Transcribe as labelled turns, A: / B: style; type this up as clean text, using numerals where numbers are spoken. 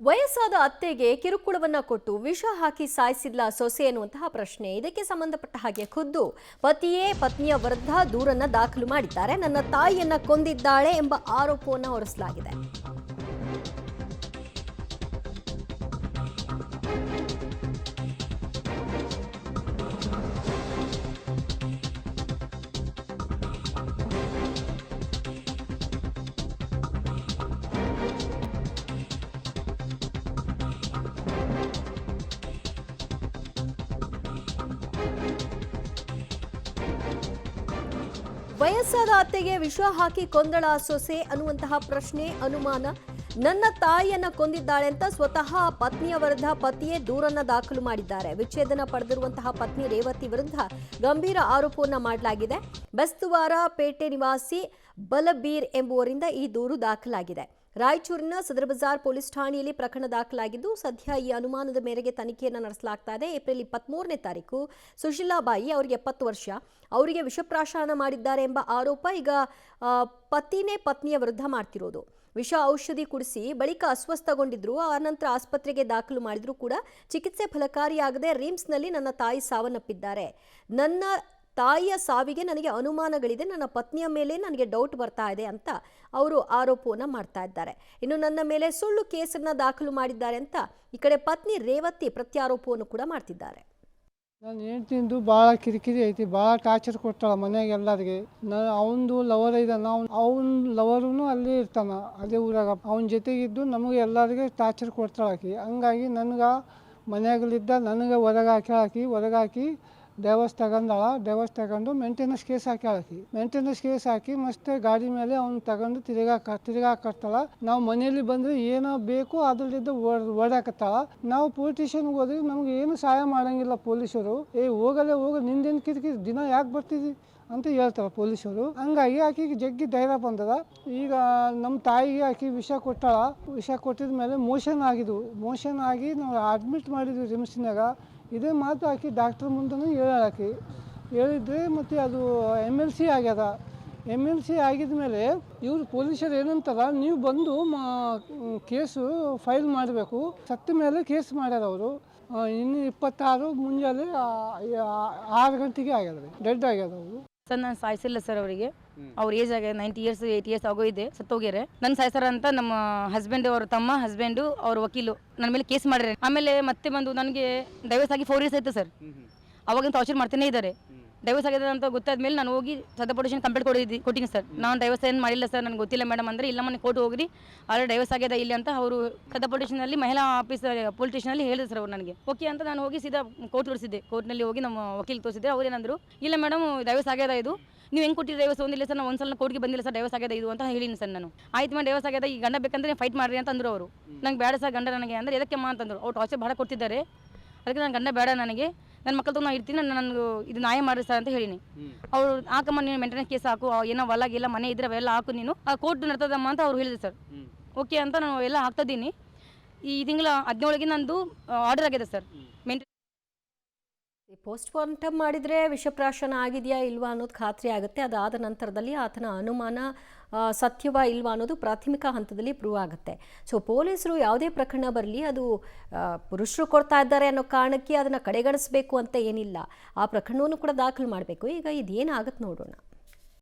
A: ವಯಸ್ಸಾದ ಅತ್ತೆಗೆ ಕಿರುಕುಳವನ್ನ ಕೊಟ್ಟು ವಿಷ ಹಾಕಿ ಸಾಯಿಸಿದ್ಲ ಸೊಸೆ ಎನ್ನುವಂತಹ ಪ್ರಶ್ನೆ. ಇದಕ್ಕೆ ಸಂಬಂಧಪಟ್ಟ ಹಾಗೆ ಖುದ್ದು ಪತಿಯೇ ಪತ್ನಿಯ ವಿರುದ್ಧ ದೂರನ್ನ ದಾಖಲು ಮಾಡಿದ್ದಾರೆ. ನನ್ನ ತಾಯಿಯನ್ನ ಕೊಂದಿದ್ದಾಳೆ ಎಂಬ ಆರೋಪವನ್ನು ಹೊರಿಸಲಾಗಿದೆ. ವಯಸ್ಸಾದ ಅತ್ತೆಗೆ ವಿಷ ಹಾಕಿ ಕೊಂದಳ ಸೊಸೆ ಅನ್ನುವಂತಹ ಪ್ರಶ್ನೆ, ಅನುಮಾನ. ನನ್ನ ತಾಯಿಯನ್ನ ಕೊಂದಿದ್ದಾಳೆ ಅಂತ ಸ್ವತಃ ಪತ್ನಿಯ ವಿರುದ್ಧ ಪತಿಯೇ ದೂರನ್ನ ದಾಖಲು ಮಾಡಿದ್ದಾರೆ. ವಿಚ್ಛೇದನ ಪಡೆದಿರುವಂತಹ ಪತ್ನಿ ರೇವತಿ ವಿರುದ್ಧ ಗಂಭೀರ ಆರೋಪವನ್ನ ಮಾಡಲಾಗಿದೆ. ಬೆಸ್ತುವಾರ ಪೇಟೆ ನಿವಾಸಿ ಬಲಬೀರ್ ಎಂಬುವರಿಂದ ಈ ದೂರು ದಾಖಲಾಗಿದೆ. ರಾಯಚೂರಿನ ಸದರ್ ಬಜಾರ್ ಪೊಲೀಸ್ ಠಾಣೆಯಲ್ಲಿ ಪ್ರಕರಣ ದಾಖಲಾಗಿದ್ದು ಸದ್ಯ ಈ ಅನುಮಾನದ ಮೇರೆಗೆ ತನಿಖೆಯನ್ನು ನಡೆಸಲಾಗ್ತಾ ಇದೆ. ಏಪ್ರಿಲ್ 23ನೇ ತಾರೀಕು ಸುಶೀಲಾಬಾಯಿ ಅವರಿಗೆ 70 ವರ್ಷ, ಅವರಿಗೆ ವಿಷಪ್ರಾಶನ ಮಾಡಿದ್ದಾರೆ ಎಂಬ ಆರೋಪ ಈಗ ಪತಿನೇ ಪತ್ನಿಯ ವಿರುದ್ಧ ಮಾಡ್ತಿರೋದು. ವಿಷ ಔಷಧಿ ಕುಡಿಸಿ ಬಳಿಕ ಅಸ್ವಸ್ಥಗೊಂಡಿದ್ರು. ಆನಂತರ ಆಸ್ಪತ್ರೆಗೆ ದಾಖಲು ಮಾಡಿದ್ರು ಕೂಡ ಚಿಕಿತ್ಸೆ ಫಲಕಾರಿಯಾಗದೆ ರಿಮ್ಸ್ನಲ್ಲಿ ನನ್ನ ತಾಯಿ ಸಾವನ್ನಪ್ಪಿದ್ದಾರೆ. ನನ್ನ ತಾಯಿಯ ಸಾವಿಗೆ ನನಗೆ ಅನುಮಾನಗಳಿದೆ, ನನ್ನ ಪತ್ನಿಯ ಮೇಲೆ ನನಗೆ ಡೌಟ್ ಬರ್ತಾ ಇದೆ ಅಂತ ಅವರು ಆರೋಪವನ್ನು ಮಾಡ್ತಾ ಇದ್ದಾರೆ. ಇನ್ನು ನನ್ನ ಮೇಲೆ ಸುಳ್ಳು ಕೇಸನ್ನ ದಾಖಲು ಮಾಡಿದ್ದಾರೆ ಅಂತ ಈ ಕಡೆ ಪತ್ನಿ ರೇವತಿ ಪ್ರತ್ಯಾರೋಪವನ್ನು ಕೂಡ ಮಾಡ್ತಿದ್ದಾರೆ.
B: ನಾನು ಹೆಂಡ್ತಿಂದು ಭಾಳ ಕಿರಿಕಿರಿ ಐತಿ, ಭಾಳ ಟಾರ್ಚರ್ ಕೊಡ್ತಾಳೆ ಮನೆಯಾಗ ಎಲ್ಲರಿಗೆ. ಅವನದು ಲವರ್ ಇದ್ದಾನ, ಅವ್ನ ಲವರೂ ಅಲ್ಲೇ ಇರ್ತಾನ, ಅದೇ ಊರಾಗ. ಅವನ ಜೊತೆಗಿದ್ದು ನಮಗೆ ಎಲ್ಲರಿಗೆ ಟಾರ್ಚರ್ ಕೊಡ್ತಾಳಾಕಿ. ಹಂಗಾಗಿ ನನಗೆ ಮನೆಯಾಗಲಿದ್ದ ನನಗೆ ಹೊರಗಾಕಿ ಡೈವರ್ಸ್ ತಗೊಂಡು ಮೇಂಟೆನೆನ್ಸ್ ಕೇಸ್ ಹಾಕಿ ಮೇಂಟೆನೆನ್ಸ್ ಕೇಸ್ ಹಾಕಿ ಮತ್ತೆ ಗಾಡಿ ಮೇಲೆ ಅವ್ನು ತಗೊಂಡು ತಿರುಗಾಕತ್ತಾಳ. ನಾವು ಮನೆಯಲ್ಲಿ ಬಂದರೆ ಏನೋ ಬೇಕು ಅದರಲ್ಲಿದ್ದ ಓಡಾಕತ್ತಾಳ. ನಾವು ಪೊಲೀಸ್ ಸ್ಟೇಷನ್ಗೆ ಹೋದ್ರೆ ನಮ್ಗೆ ಏನು ಸಹಾಯ ಮಾಡೋಂಗಿಲ್ಲ ಪೊಲೀಸರು. ಹೋಗ ನಿಂದೇನು ಕಿರಿಕಿರಿ, ದಿನ ಯಾಕೆ ಬರ್ತಿದ್ವಿ ಅಂತ ಹೇಳ್ತಾರೆ ಪೊಲೀಸರು. ಹಂಗಾಗಿ ಆಕೆಗೆ ಜಗ್ಗಿ ಧೈರ್ಯ ಬಂದದ. ಈಗ ನಮ್ಮ ತಾಯಿಗೆ ಆಕೆ ವಿಷ ಕೊಟ್ಟಿದ ಮೇಲೆ ಮೋಷನ್ ಆಗಿ ನಾವು ಅಡ್ಮಿಟ್ ಮಾಡಿದ್ವಿ ರಿಮ್ಸ್ನಾಗ. ಇದೇ ಮಾತು ಆಕಿ ಡಾಕ್ಟರ್ ಮುಂದೆ ಹೇಳಿದ್ರೆ ಮತ್ತು ಅದು MLC ಆಗ್ಯದ. MLC ಆಗಿದ ಮೇಲೆ ಇವರು ಪೊಲೀಸರು ಏನಂತಾರ, ನೀವು ಬಂದು ಕೇಸು ಫೈಲ್ ಮಾಡಬೇಕು. ಸತ್ತ ಮೇಲೆ ಕೇಸ್ ಮಾಡ್ಯಾರ ಅವರು. ಇನ್ನು 26 ಮುಂಜಾನೆ 6 ಗಂಟೆಗೆ ಆಗ್ಯದ, ಡೆಡ್ ಆಗ್ಯದ ಅವರು.
C: ಸರ್ ನಾನು ಸಾಯಿಸಿಲ್ಲ ಸರ್. ಅವರಿಗೆ ಅವ್ರ ಏಜ್ ಆಗ 90 ಇಯರ್ಸ್ 8 ಇಯರ್ಸ್ ಆಗೋಗಿದೆ, ಸತ್ತೋಗ್ಯಾರೆ. ನನ್ನ ಸಾಯಿಸಾರ ಅಂತ ನಮ್ಮ ಹಸ್ಬೆಂಡ್, ಅವ್ರ ತಮ್ಮ ಹಸ್ಬೆಂಡು, ಅವ್ರ ವಕೀಲು ನನ್ನ ಮೇಲೆ ಕೇಸ್ ಮಾಡ್ಯಾರೆ. ಆಮೇಲೆ ಮತ್ತೆ ಬಂದು ನನಗೆ ಡೈವರ್ಸ್ ಆಗಿ 4 ಇಯರ್ಸ್ ಆಯ್ತು ಸರ್. ಅವಾಗಿಂದ ಟಾರ್ಚರ್ ಮಾಡ್ತಾನೆ ಇದ್ದಾರೆ. ಡೈವರ್ಸ್ ಆಗಿದೆ ಅಂತ ಗೊತ್ತಾದ್ಮೇಲೆ ನಾನು ಹೋಗಿ ಸದಾ ಪೊಲಿಟಿಷನ್ ಕಂಪ್ಲೇಂಟ್ ಕೊಟ್ಟಿನಿ ಸರ್. ನಾನು ಡೈವರ್ಸ್ ಏನು ಮಾಡಿಲ್ಲ ಸರ್, ನನಗೆ ಗೊತ್ತಿಲ್ಲ ಮೇಡಮ್ ಅಂದರೆ, ಇಲ್ಲ ಮನೆ ಕೋರ್ಟ್ ಹೋಗ್ರಿ ಆಲ್ರೆಡಿ ಡೈವರ್ಸ್ ಆಗ್ಯದ ಇಲ್ಲಿ ಅಂತ ಅವರು ಸದಾ ಪೊಲಿಟಿಷನಲ್ಲಿ ಮಹಿಳಾ ಆಫೀಸ್ ಪೊಲಿಟಿಷನಲ್ಲಿ ಹೇಳಿದ್ರು ಸರ್. ಅವರು ನನಗೆ ಓಕೆ ಅಂತ ನಾನು ಹೋಗಿ ಸೀದಾ ಕೋರ್ಟ್ ತೋರಿಸಿದ್ದೆ. ಕೋರ್ಟ್ನಲ್ಲಿ ಹೋಗಿ ನಮ್ಮ ವಕೀಲ್ ತೋರಿಸಿದ್ದೆ. ಅವ್ರೇನಂದ್ರು, ಇಲ್ಲ ಮೇಡಮ್ ಡೈವರ್ಸ್ ಆಗ್ಯದ ಇದು, ನೀವು ಹೆಂಗೆ ಕೊಟ್ಟಿರಿ ಡೈವರ್ಸ್? ಒಂದಿಲ್ಲ ಸರ್, ನಾವು ಒಂದ್ಸಲ ಕೋರ್ಟ್ಗೆ ಬಂದಿಲ್ಲ ಸರ್, ಡೈವರ್ಸ್ ಆಗ್ಯದ ಇದು ಅಂತ ಹೇಳಿನಿ ಸರ್ ನಾನು. ಆಯ್ತು ಮೇಡಮ್ ಡೈವರ್ಸ್ ಆಗ್ಯದ, ಈ ಗಂಡ ಬೇಕಂದ್ರೆ ಫೈಟ್ ಮಾಡ್ರಿ ಅಂತ ಅಂದರು ಅವರು. ನಂಗೆ ಬೇಡ ಸರ್ ಗಂಡ ನನಗೆ ಅಂದರೆ, ಎದಕ್ಕೆ ಅಮ್ಮ ಅಂತಂದರು. ಅವ್ರು ಟಾರ್ಚರ್ ಭಾಳ ಕೊಡ್ತಿದ್ದಾರೆ, ಅದಕ್ಕೆ ನಾನು ಗಂಡ ಬೇಡ ನನಗೆ, ನನ್ನ ಮಕ್ಕಳು ನಾನು ಇರ್ತೀನಿ, ನನಗೆ ಇದು ನ್ಯಾಯ ಮಾಡಿ ಸರ್ ಅಂತ ಹೇಳಿನಿ. ಅವ್ರು ಹಾಕಮ್ಮ ನೀನು ಮೇಂಟೆನೆನ್ಸ್ ಕೇಸ್ ಹಾಕು, ಏನೋ ಹೊಲಗಿಲ್ಲ ಮನೆ ಇದ್ರೆ ಅವೆಲ್ಲ ಹಾಕು ನೀನು, ಆ ಕೋರ್ಟ್ ನಡ್ತದಮ್ಮ ಅಂತ ಅವ್ರು ಹೇಳಿದ್ರು ಸರ್. ಓಕೆ ಅಂತ ನಾನು ಎಲ್ಲ ಹಾಕ್ತಿದ್ದೀನಿ. ಈ ತಿಂಗಳ 17ಗೆ ನಂದು ಆರ್ಡರ್ ಆಗಿದೆ ಸರ್.
A: ಪೋಸ್ಟ್ ಮಾರ್ಟಮ್ ಮಾಡಿದರೆ ವಿಷಪ್ರಾಶನ ಆಗಿದೆಯಾ ಇಲ್ವಾ ಅನ್ನೋದು ಖಾತ್ರಿ ಆಗುತ್ತೆ. ಅದಾದ ನಂತರದಲ್ಲಿ ಆತನ ಅನುಮಾನ ಸತ್ಯವಾ ಇಲ್ವಾ ಅನ್ನೋದು ಪ್ರಾಥಮಿಕ ಹಂತದಲ್ಲಿ ಪ್ರೂವ್ ಆಗುತ್ತೆ. ಸೊ ಪೊಲೀಸರು ಯಾವುದೇ ಪ್ರಕರಣ ಬರಲಿ, ಅದು ಪುರುಷರು ಕೊಡ್ತಾ ಇದ್ದಾರೆ ಅನ್ನೋ ಕಾರಣಕ್ಕೆ ಅದನ್ನು ಕಡೆಗಣಿಸಬೇಕು ಅಂತ ಏನಿಲ್ಲ. ಆ ಪ್ರಕರಣವನ್ನು ಕೂಡ ದಾಖಲು ಮಾಡಬೇಕು. ಈಗ ಇದೇನಾಗುತ್ತೆ ನೋಡೋಣ.